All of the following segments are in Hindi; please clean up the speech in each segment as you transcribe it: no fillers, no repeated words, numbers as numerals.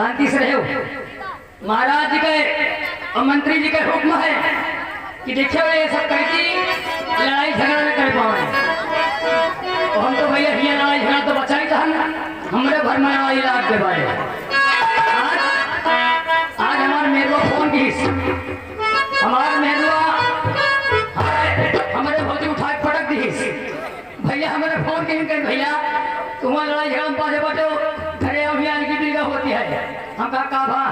शांति से रहो। महाराज जी के और मंत्री जी के हुक्म है कि देखिए ये सब करके लड़ाई झगड़ा न कर पाए। और हम तो भैया हिया लड़ाई झगड़ा तो बचाई था हमारे भर में इलाज के बारे। आज हमारे मेरुआ फोन की हमारे मेरुआ हमारे भौजी उठा के पटक दी भैया हमारे फोन के कहीं भैया तुम्हारा लड़ाई झगड़ा में पासे बटो घरे अभियान की बिल्डिंग होती है। हम कहा भा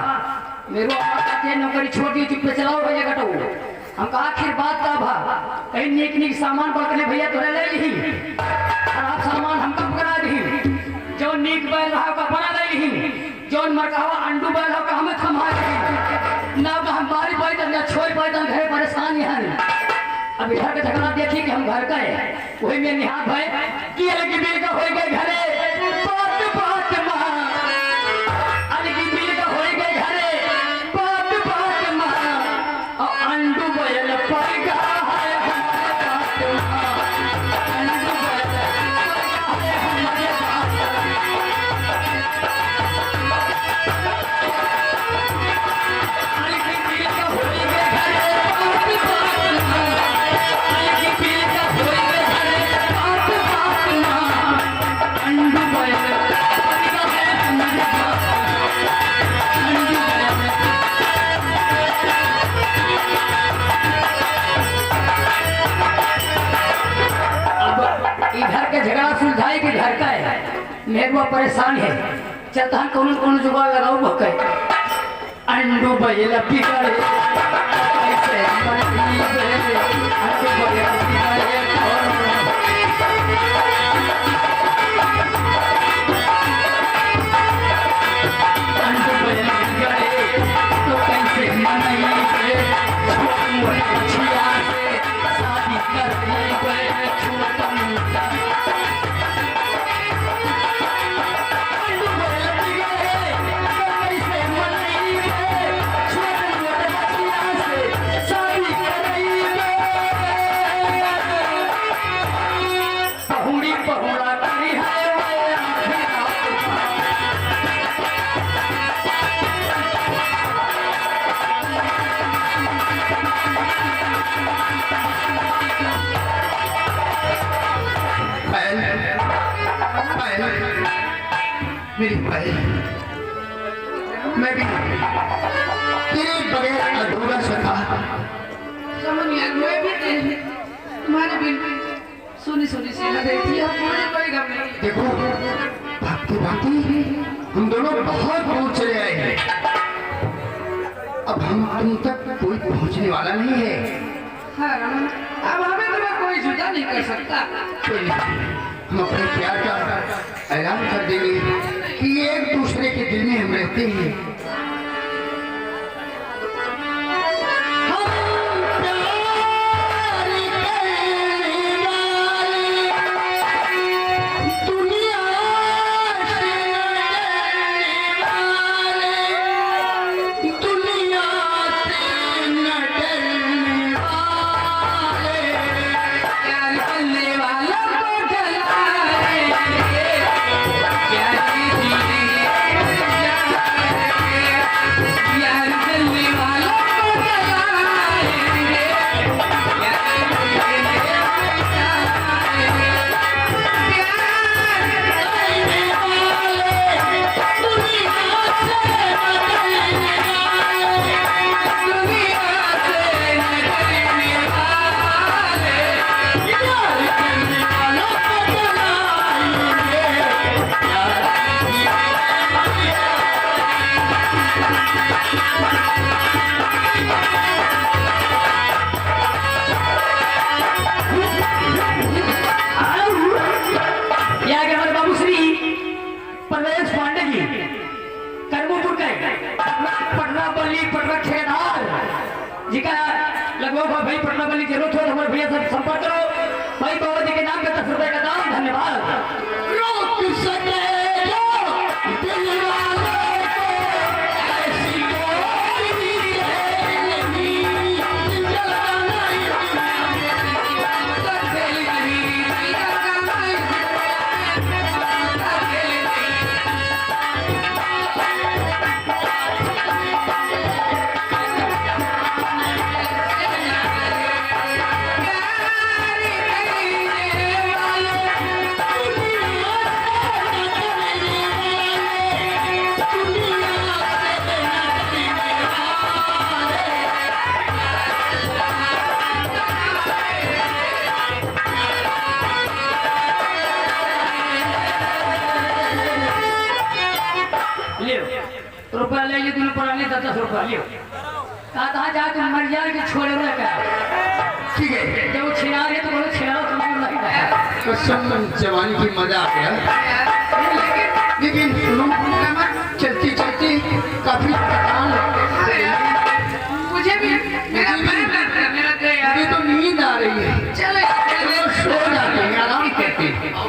मेरे नौकरी छोटी चुप पे चलाओ भैया कटो। हम कहा आखिर बात का भा कहीं नीक नीक सामान पकड़ने भैया तोरे ले ली खराब सामान हम कम करा दी जो नीक बैल रहा का बना ले ली जो मरकावा अंडू बैल का हमें थमा दी ना हम बारी पैदल या छोड़ पैदल घरे परेशान है। अब इधर का झगड़ा देखी कि हम घर का है वही में निहार भाई कि अलग बिल का हो गए घरे बात बात मां अलग बिल का हो गए घरे बात बात मां और अंडू बैल पैगा है हमारे बात अंडू बैल है हमारे बात अलग बिल का हो गए घरे इधर के झगड़ा सुलझाए कि घर का है मेरे वो परेशान है चलता कौन कौन जुगाड़ लगाओ बके अंडू बैल पिघले ऐसे अंडू बैल पिघले तो कैसे मनाई शादी कर मेरी भाई मैं भी तेरे बगैर अधूरा सका समझ मैं भी तुम्हारे बिल सुनी सुनी सी लग रही थी अब मुझे कोई गम नहीं। देखो भागते भागते हम दोनों बहुत दूर चले आए हैं अब हम तुम तक कोई पहुंचने वाला नहीं है। हाँ रमन अब हमें तुम्हें कोई जुदा नहीं कर सकता। कोई नहीं हम अपने प्यार का ऐलान कर देंगे कि एक दूसरे के दिल में हम रहते हैं। लगभग भाई पटना वाली जरूरत हो हमारे भैया से संपर्क करो भाई बाबा जी के नाम पे 10 रुपए का दाम। धन्यवाद। रोक सके दिन पुराने 10 रुपया लियो कहा जा तुम मर जाए कि छोड़े ना क्या ठीक है जब वो छिना रहे तो बोलो छिना तुमको नहीं है कसम जवानी की मजा आ गया लेकिन सुनो चलती चलती काफी थकान मुझे भी मेरा पैर दर्द करने लग गया यार। ये तो नींद आ रही है चलो चलो सो जाते हैं आराम करते हैं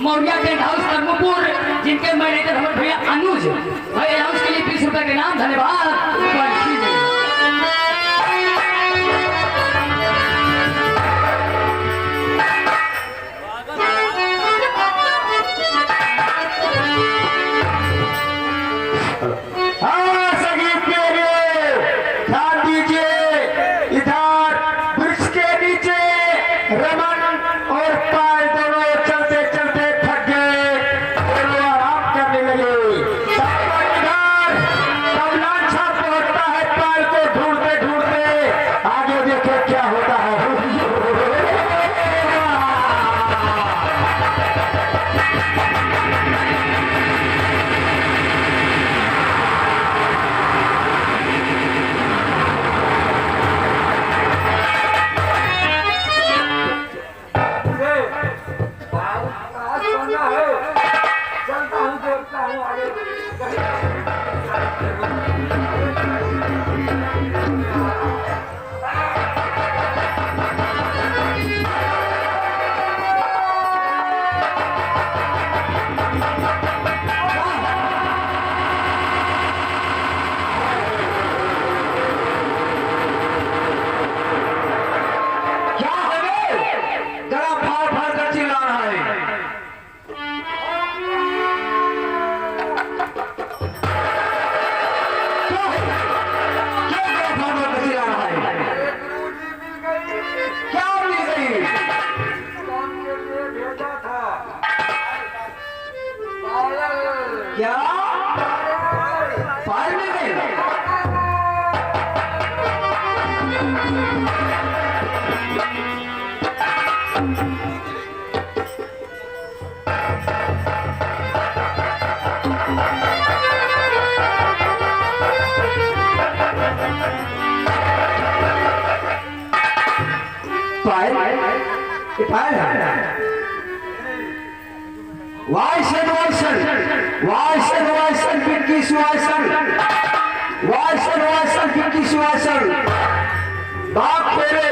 मौर्या टेंट हाउस कर्मपुर जिनके मैनेजर हमारे भैया अनुज भैया उसके लिए 20 रुपए के नाम धन्यवाद। क्या पार में गए बाप फेरे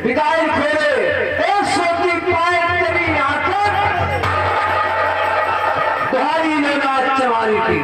विदाई फेरे सोती पाए तेरी आकर तुम्हारी लेना चवारी की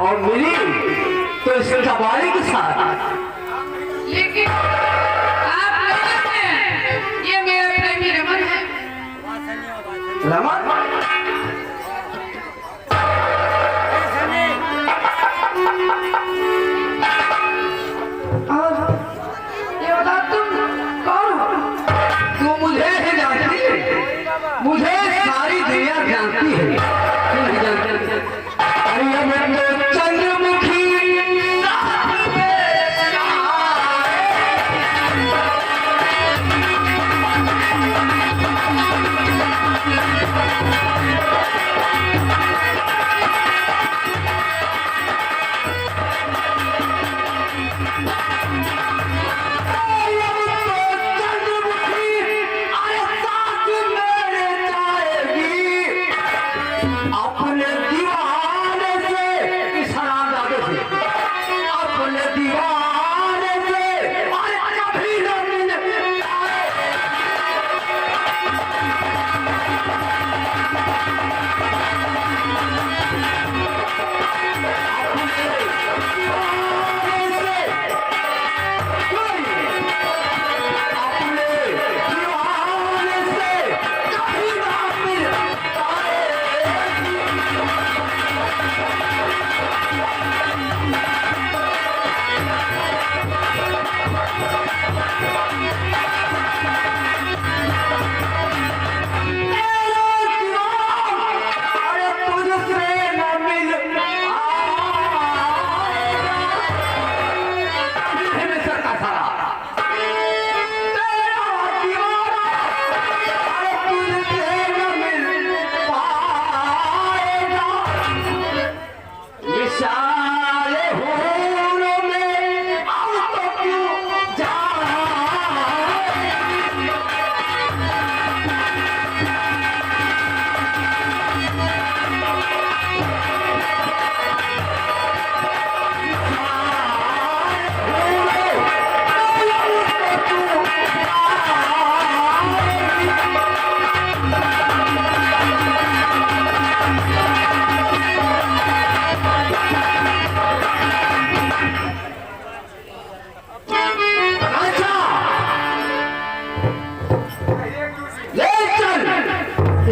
और मिली तो इसके कबाड़ी के साथ लेकिन आप नहीं जानते हैं, ये मेरा प्रेमी रमन है। रमन और ये बता तुम कौन हो? तू मुझे ही जानती है मुझे सारी दुनिया जानती है तू नहीं जानती अरे मैं तो चंद्रमुखी सारे होरों में अब तो क्यों जाए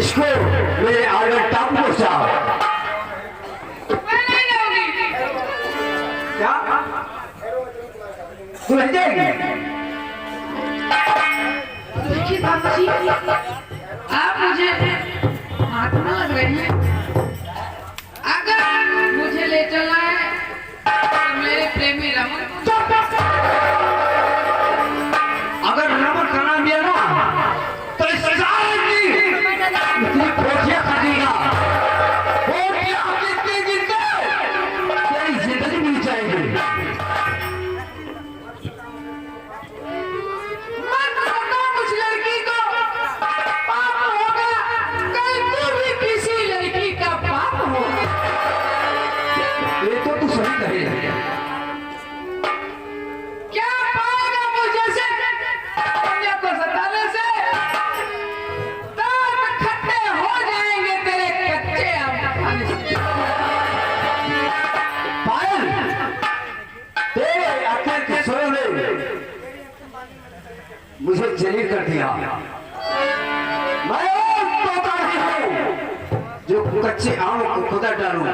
इसको मेरे आर्गन टापू को चाह मैं नहीं जाऊंगी। क्या तू नहीं जाएगी? देखिए बाबा जी, आप मुझे हाथ में लग रही हैं। अगर मुझे ले चलना है तो मेरे प्रेमी रमन को अगर रमन का नाम लिया ना तो इस सारे की इतनी खोजियां कर देगा, खोजियां कितनी गिनते तेरी जिंदगी मिल जाएगी। मत बताओ मुझ लड़की को पाप होगा, कल तू भी किसी लड़की का पाप हो। ये तो तू सही कही है। क्या पाएगा मुझे से कन्या को सताने से? दांत खट्टे हो जाएंगे तेरे कच्चे आम खाने से। पायल तेरे अकल के सोए में मुझे जलील कर दिया। मैं तोता नहीं हूँ जो कच्चे आम को खुदा डालूं,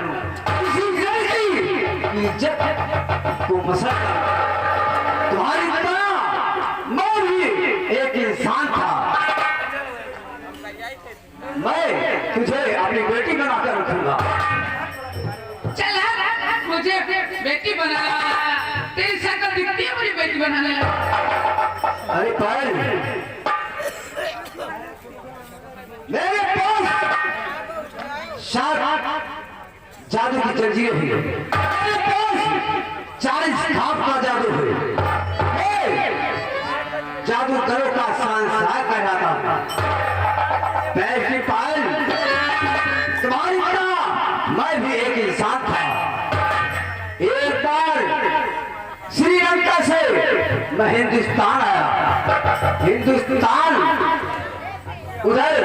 किसी लड़की की इज्जत को मसला तुम्हारी तरह मैं भी एक इंसान था। मैं तुझे अपनी बेटी बनाकर रखूंगा। चल हट, मुझे बेटी बनाना है। तेरी शक्ल दिखती है मुझे बेटी बनाने लगा। अरे पायल मेरे पास 7 जादू की जंजीरें हुई, मेरे पास 40 घाव का जादू हुई। जादूगरों का संसार कहलाता था। पैर की पायल तुम्हारी तरह मैं भी एक इंसान था। एक बार श्रीलंका से मैं हिंदुस्तान आया। हिंदुस्तान उधर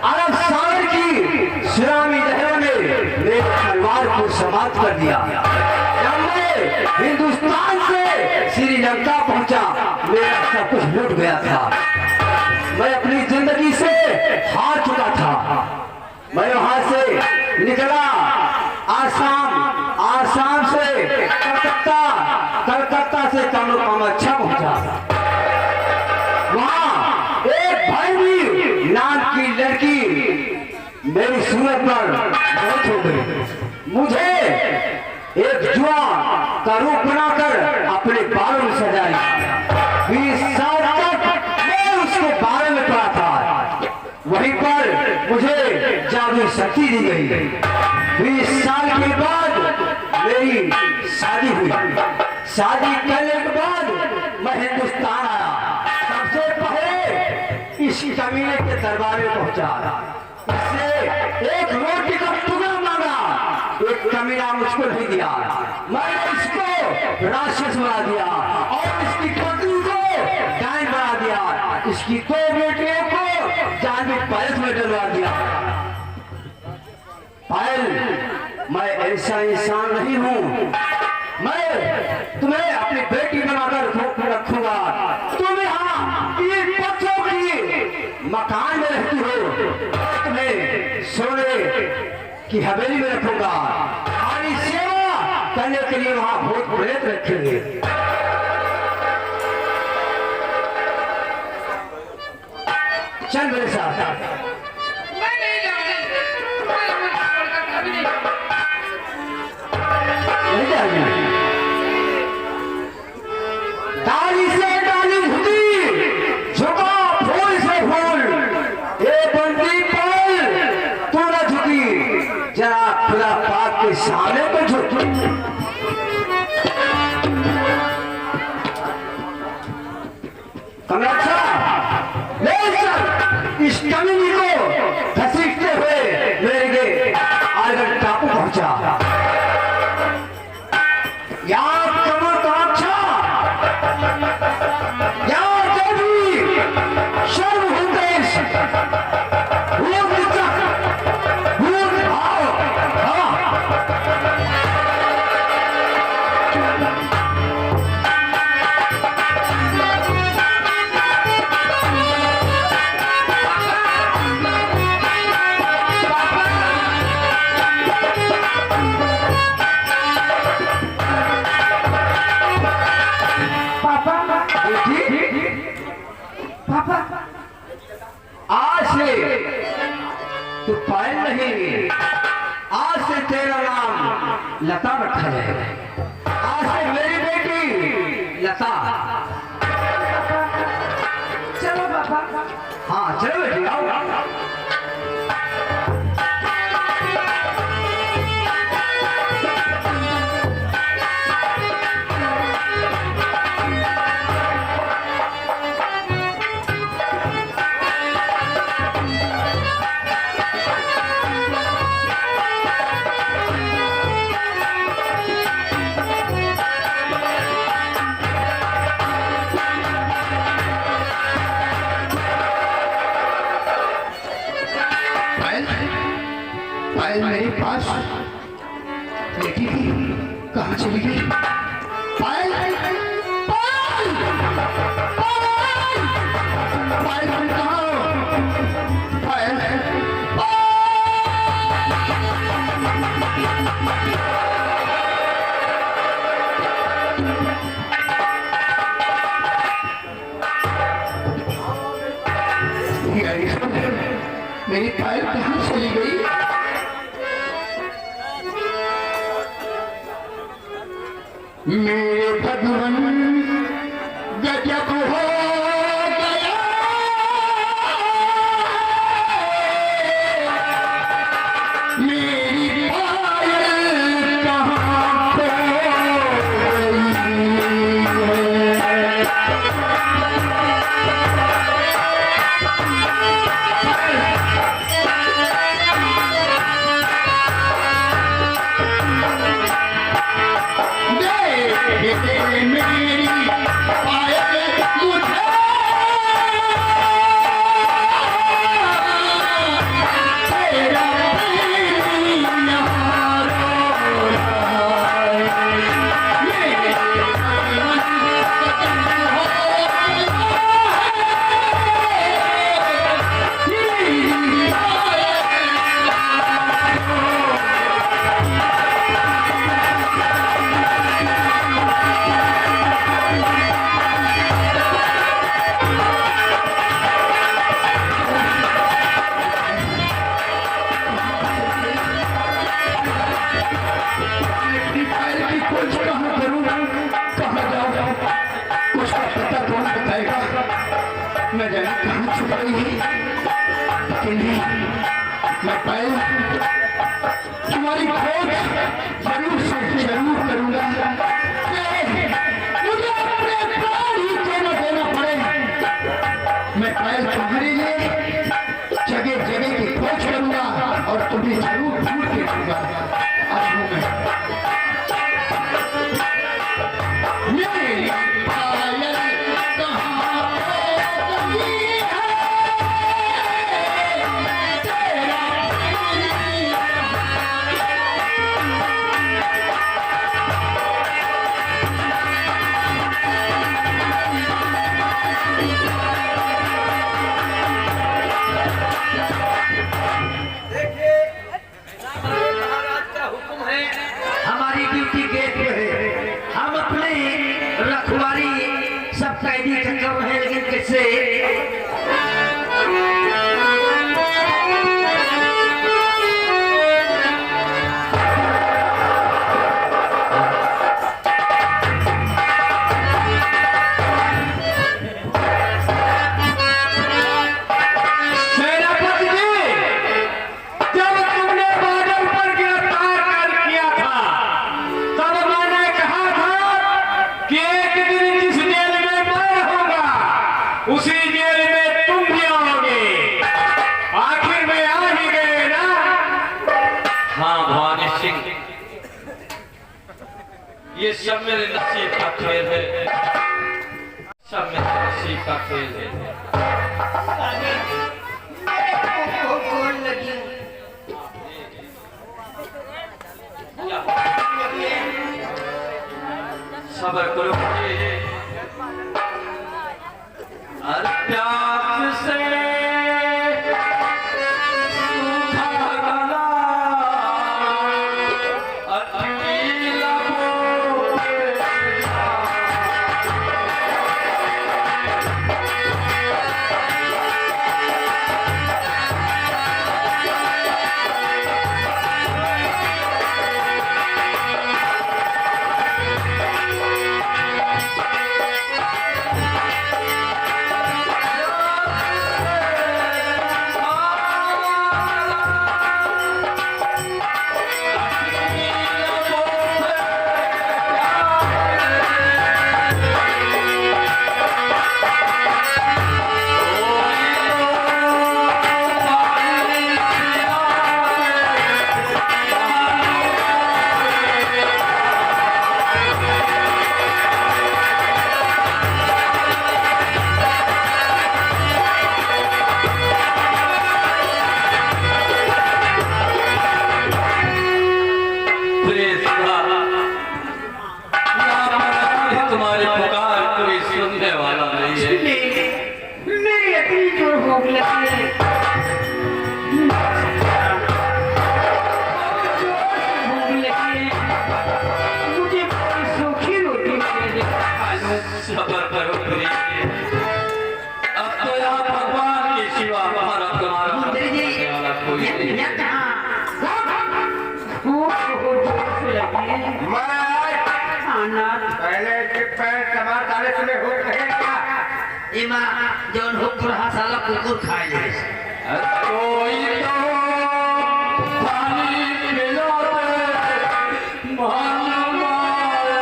अरब सागर की सुनामी लहरों ने मेरे परिवार को समाप्त कर दिया। जब मैं हिंदुस्तान से श्रीलंका पहुंचा मेरा सब कुछ लूट गया था। मैं अपनी जिंदगी से हार चुका था। मैं वहां से निकला आसाम से कलकत्ता, कलकत्ता से कामाख्या पहुंचा। वहां एक भैरवी नाम की लड़की मेरी सूरत पर बहुत हो गई। मुझे एक जुआ का रूप बनाकर अपने बालों में सजाई। 20 साल तक मैं उसके बारे में पढ़ा था। वहीं पर मुझे जादू शक्ति दी गई। 20 साल के बाद मेरी शादी हुई। शादी करने के बाद मैं हिंदुस्तान आया। सबसे पहले इस कमीने के दरबार में पहुंचा। इससे एक रोटी का टुकड़ा मांगा, एक कमीना मुझको नहीं दिया। मैंने इसको राक्षस बना दिया और इसकी पत्नी को डायन बना दिया। इसकी 2 बेटियों को जान में पैलेस में डलवा दिया। पायल मैं ऐसा इंसान नहीं हूँ। मैं तुम्हें अपनी बेटी बनाकर रखूंगा। तुम यहाँ 3 पत्थरों की मकान में रहती हो, तुम्हें सोने की हवेली में रखूंगा। हमारी सेवा करने के लिए वहां भूत प्रेत रखेंगे। चल मेरे साथ। मैं नहीं जाऊंगी। मैं रमन को छोड़कर कभी नहीं जाऊंगी। नहीं जाएगी। डाली से डाली झुकी, झुका फूल से फूल। ये बंदी पल तू न झुकी, जरा खुदा पाक के सामने तो झुकी। कमलाक्षा, ले चल इस कमीनी को घसीटते हुए मेरे आगरा टापू पहुंचा। याद कमलाक्षा, याद देवी, शर्म हुंदेश, भूत चक, भूत भाव, हाँ। पापा आज से तू पायल नहीं, आज से तेरा नाम लता रखा जाएगा। आज से मेरी बेटी लता। चलो पापा। हाँ चलो बेटी आओ। पायल मेरे पास लेटी थी, कहाँ चली गई? पायल पायल पायल पायल तुम कहाँ हो? पायल मेरी पायल कहाँ चली गई? मेरे भगवान गजब हो गया, मेरी पायल कहाँ खो गई? मेरी पायल मुझे तेरा यहाँ रो रहा है। मेरे मैं जाने कहाँ छुप गई है, अकेली मैं पायल तुम्हारी खोज जरूर से जरूर करूंगा। मुझे अपने प्राण ही क्यों न देना पड़े, मैं पायल तुम्हारे लिए जगह जगह की खोज करूंगा और तुम्हें जरूर ढूंढ के दूंगा। आज हूँ मैं मेरी पायल कहाँ खो गई है, तेरा हमारी ड्यूटी गेट पे है, हम अपने रखवाली सब कैदी कर रहे हैं, लेकिन कैसे सेनापति जी, जब तुमने बादल पर गिरफ्तार कर किया था ये सब मेरे नसीब का खेल है, सब मेरे नसीब का खेल है। सबर करो हर प्यास से सूखा गला अटकी लबों पे तुम्हारी पुकार कोई सुनने वाला नहीं है। मेरी इतनी जोर भूख लगी है, भूख लगी है, मुझे कोई सूखी रोटी दे खा लूं। सबर करो प्रिय, अब तो यहाँ भगवान के सिवा हमारा तुम्हारा मंत्री जी, करने वाला कोई नहीं है। भूख बहुत जोर से लगी है। खाना पहले के पैर टमाटर डाले तुम्हें हो रहे क्या? इमा जौन हुक रहा साला कुकुर खाए ले कोई तो पानी पिला दे, मन मारे।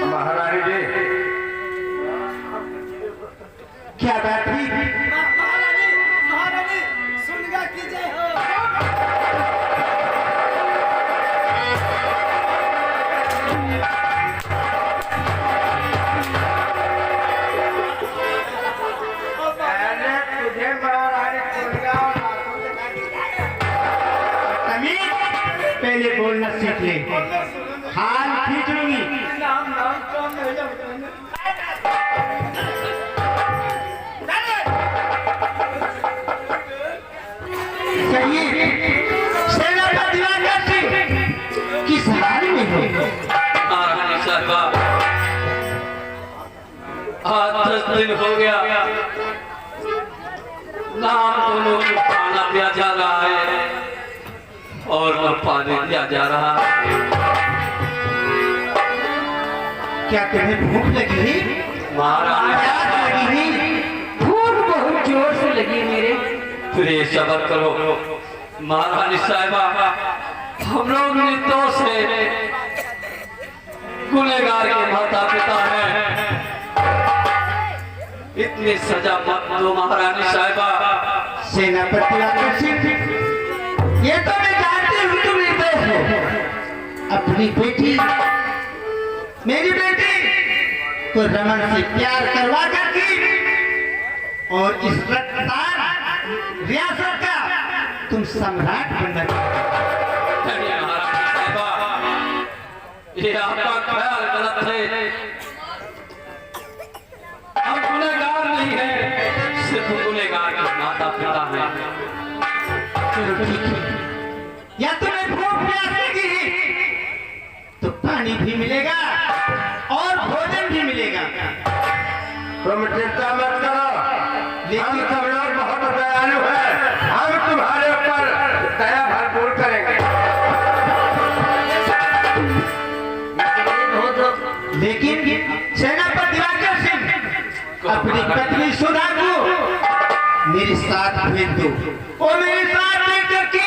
महारानी जी, क्या बात हुई? मैंने तुझे महारानी तमीज, पहले बोलना सीख ले। हाल खींच लूंगी। चाहिए सेनापति दिवाकर सिंह किस हाल में हो? महारानी साहबा, आज 10 दिन हो गया, नाम दोनों को खाना दिया जा रहा है और न पानी दिया जा रहा है। क्या तुम्हें भूख लगी है? महारानी प्यास लगी है? भूख बहुत जोर से लगी है मेरे। फिर सबर करो महारानी साहिबा, हम लोग निर्दोष से गुनहगार के माता पिता हैं, इतनी सजा मत दो महारानी साहिबा। सेनापति दिवाकर सिंह, ये तो मैं जानती हूँ तुम निर्दोष हो। अपनी बेटी, मेरी बेटी को रमन से प्यार करवा करके और इस रत्तार रियासत का तुम सम्राट बनना चाहते नहीं महारानी साहिबा, ये आपका ख्याल गलत है। हम गुनहगार नहीं है, सिर्फ गुनहगार के माता पिता हैं। हो। चलो ठीक है, या तुम्हें भूख प्यास लगी है तो पानी भी मिलेगा और भोजन भी मिलेगा। तुम चिंता मत करो, लेकिन सब लोग बहुत दयालु हैं, हम तुम्हारे ऊपर दया भरपूर करेंगे। लेकिन सेनापति दिवाकर सिंह अपनी पत्नी सुधा को मेरे साथ भेज दो। वो मेरे साथ भेज करके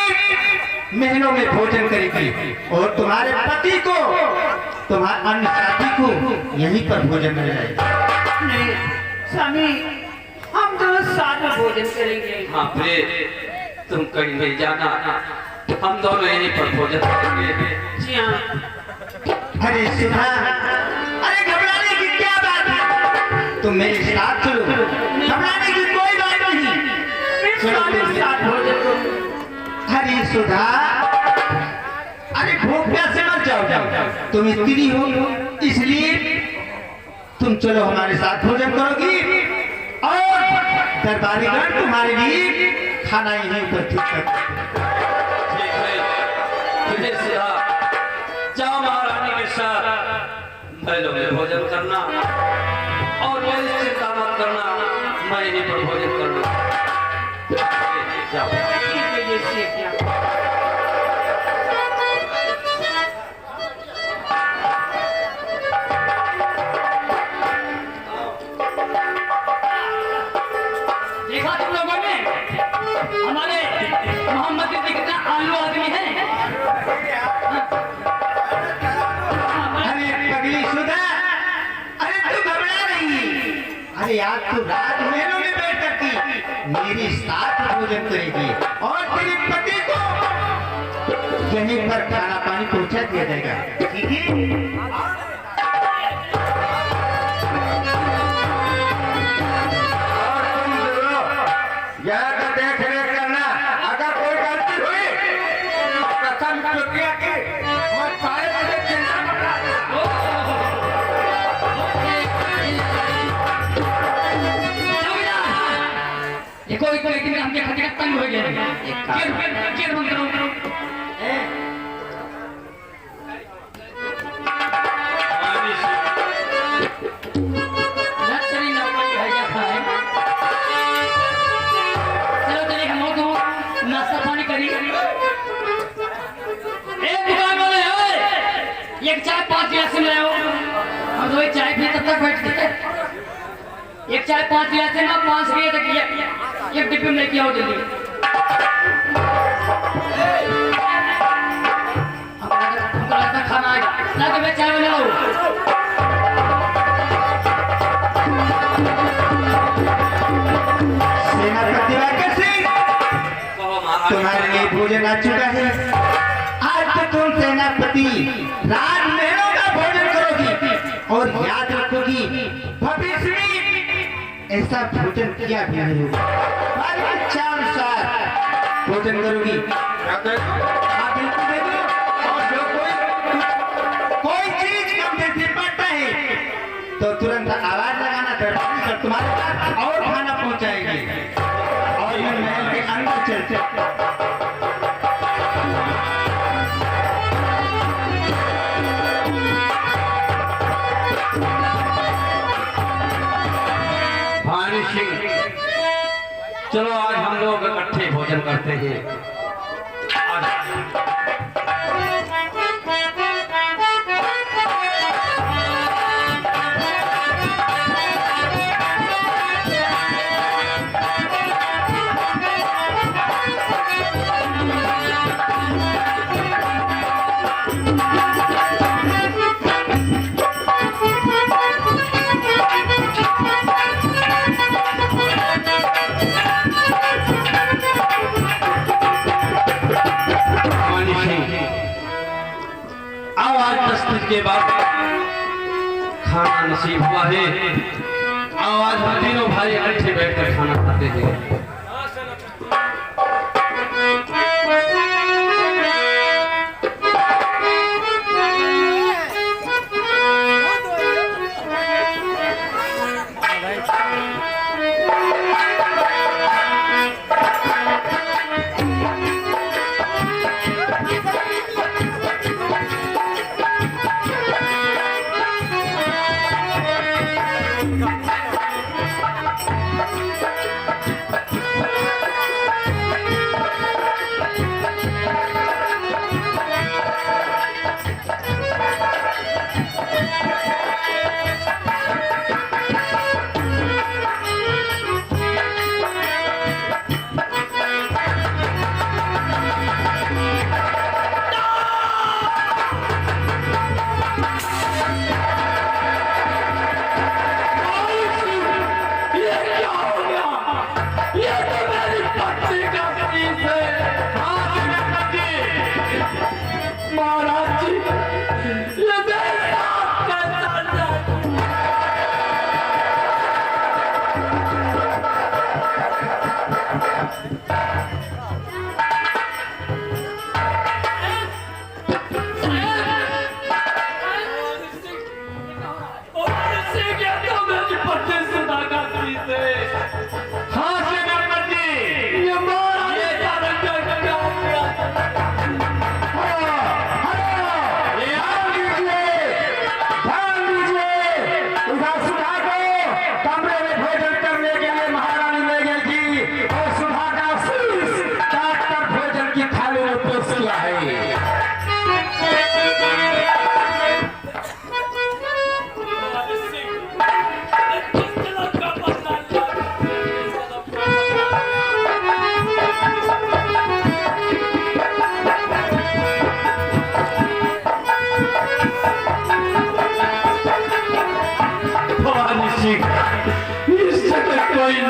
महलों में भोजन करेगी और तुम्हारे पति को, तुम्हारे अन्य साथी को यहीं पर भोजन मिल जाएगा। नहीं स्वामी, हम दोनों साथ में भोजन करेंगे। हाँ प्रिय, तुम कहीं नहीं जाना, हम दोनों यहीं पर भोजन करेंगे। जी हाँ। अरे सुधा, अरे घबराने की क्या बात है, तुम मेरे साथ चलो, घबराने की कोई बात नहीं। चलो मेरे साथ भोजन करो। अरे सुधा, अरे भूख प्यासे मत जाओ, तुम स्त्री हो इसलिए तुम चलो हमारे साथ भोजन करोगी और दरबारीगण तुम्हारे लिए खाना यहीं उपस्थित कर। ठीक है, तुझे सिया जाओ महारानी के साथ महलों में भोजन करना और मेरी चिंता मत करना, मैं यहीं पर भोजन करूँगा। जाओ। ठीक है, जैसे क्या। देखा तुम लोगों ने हमारे मोहम्मद के कितना आलू आदमी है। अरे पगली सुधा, अरे तू घबरा नहीं, अरे आज तू रात महलों में बैठ करके मेरे साथ भोजन करेगी और तेरे पति को यहीं पर खाना पानी पहुंचा दिया जाएगा, ठीक है? और तुम दोनों यहाँ का देख रेख करना, अगर कोई गलती हुई तो कसम चुकिया की और सारे मुझे चिंता मत करना। देखो एक लेकिन हमके खतरे का तंग हो गया। केर बंद करो। महारानी से रात चली ना कोई है क्या खाए। चलो चलिए हम लोग को नाश्ता पानी करिए। एक दुकान वाले है, एक चाय 5 गिलास में लाओ। हम तो एक चाय पी तब तक बैठ गए। एक चाय 5 गिलास में 5 रुपये तक एक डिब्बे में लेके आओ जल्दी। हमको लगता है खाना आएगा, ना तो मैं चाय बनाऊँ। सेनापति वाकर सिंह, कहो महारानी। तुम्हारे लिए भोजन आ चुका है। आज तो तुम सेनापति रात महलों का भोजन करोगी और याद रखोगी भविष्य में ऐसा भोजन किया भी नहीं होगा। हमारी इच्छा अनुसार भोजन करोगी। हाँ, बिल्कुल दे दो। और जो कोई चीज कम देती पड़ता है तो तुरंत आवाज लगाना, दरबारी कर तुम्हारे पास और खाना पहुंचाएगी और मैं महल के अंदर चलते। भानी सिंह, चलो आज हम लोग इकट्ठे भोजन करते हैं। आज के बाद खाना नसीब हुआ है। आज हम तीनों भाई इकट्ठे बैठकर खाना खाते हैं।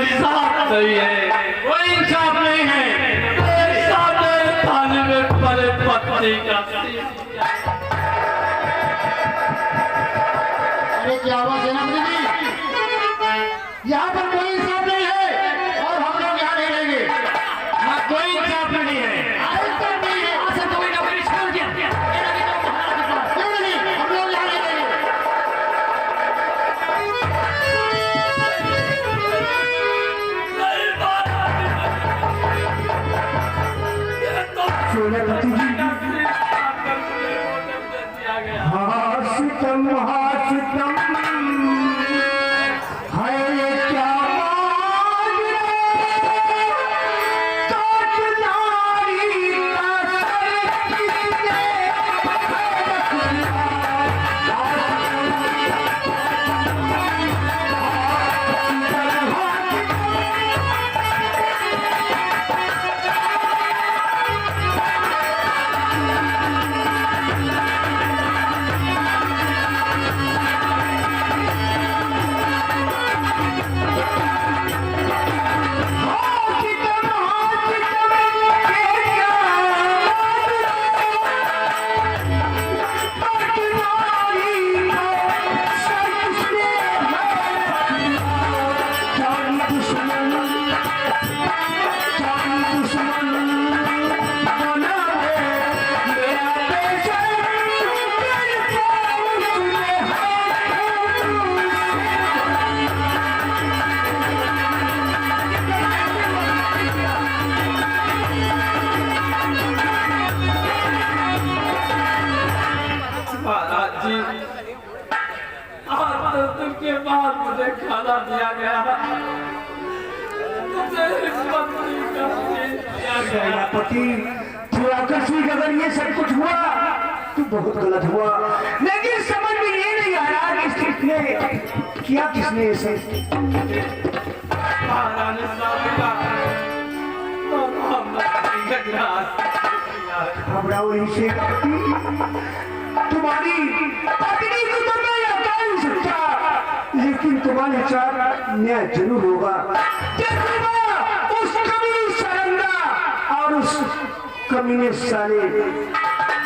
इंसाफ नहीं है, कोई इंसाफ नहीं है। इंसाफ है थाने में पले पत्नी का। अरे क्या हुआ सेनापति जी, यहाँ पर कोई इंसाफ नहीं है और हम लोग यहाँ नहीं रहेंगे। हाँ, कोई इंसाफ नहीं है। आज तक नहीं है। आज से कोई नौकरी छोड़ दिया मेरा भी तो महाराज के पास। क्यों नहीं, हम लोग यहाँ नहीं रहेंगे। सेनापति जी, हासितम हासितम है ये क्या महाराज जी, आज दर्द के बाद मुझे खाना दिया गया, मुझे पत्नी का दिया गया। सेनापति तू आकस्मिक अगर ये सब कुछ हुआ तो बहुत गलत हुआ, लेकिन समझ में ये नहीं आ रहा कि किसने किया, किसने ये सब। महारानी साहब का घबराओ नहीं सेनापति, तुम्हारी पत्नी को तो मैं हटा नहीं सकता, लेकिन तुम्हारे साथ न्याय जरूर होगा। देखूंगा उस कमीने सरंगा और उस कमीने साले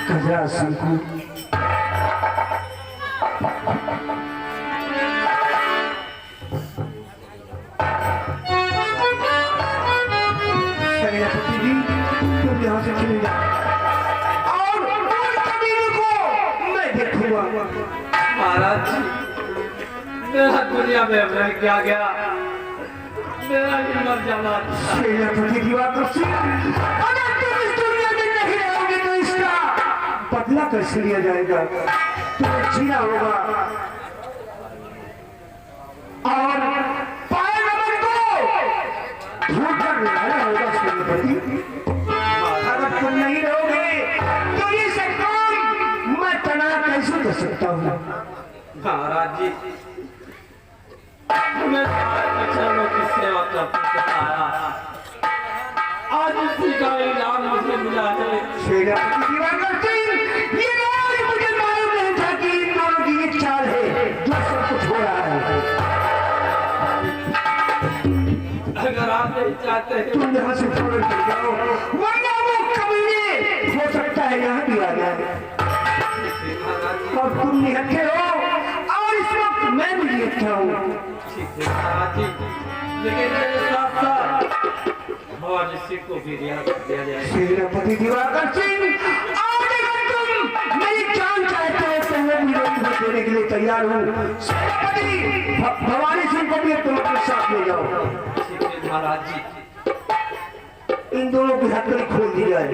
गजरा सिंह को। सेनापति जी, तुम यहाँ से चले जाओ और उन कमीने को मैं देखूंगा। महाराज जी, मेरा दुनिया में रह क्या गया, मेरा ही मर जाना था। सेनापति दिवाकर सिंह, अगर तुम इस दुनिया में नहीं रहोगे तो इसका बदला कैसे लिया जाएगा? तुम्हें जीना होगा और पाए नमन को ढूंढ कर लाना होगा। सेनापति, अगर तुम नहीं रहोगे तो ये सब काम मैं तना कैसे कर सकता हूँ? महाराज जी, मैं बच्चों की सेवा करते आया, आज उसी का इनाम मुझे मिला है। सेनापति दिवाकर सिंह, ये आज मुझे मालूम नहीं था कि इन दोनों की एक चाल है जो सब कुछ हो रहा है। अगर आप नहीं चाहते हैं तुम यहाँ से फौरन चले जाओ, वरना वो कमीने हो सकता है यहाँ भी आ जाए और तुम निहत्थे हो और इस वक्त मैं भी निहत्था हूँ। ठीक है महाराज जी, लेकिन मेरे साथ साथ भवानी सिंह को भी रिहा कर दिया जाए। सेनापति दिवाकर सिंह, आज अगर तुम मेरी जान चाहते हो तो मैं भी तुम्हें देने के लिए तैयार हूँ। सेनापति भवानी सिंह को भी तुम अपने साथ ले जाओ। ठीक है महाराज जी। इन दोनों की हथकड़ी खोल दी जाए।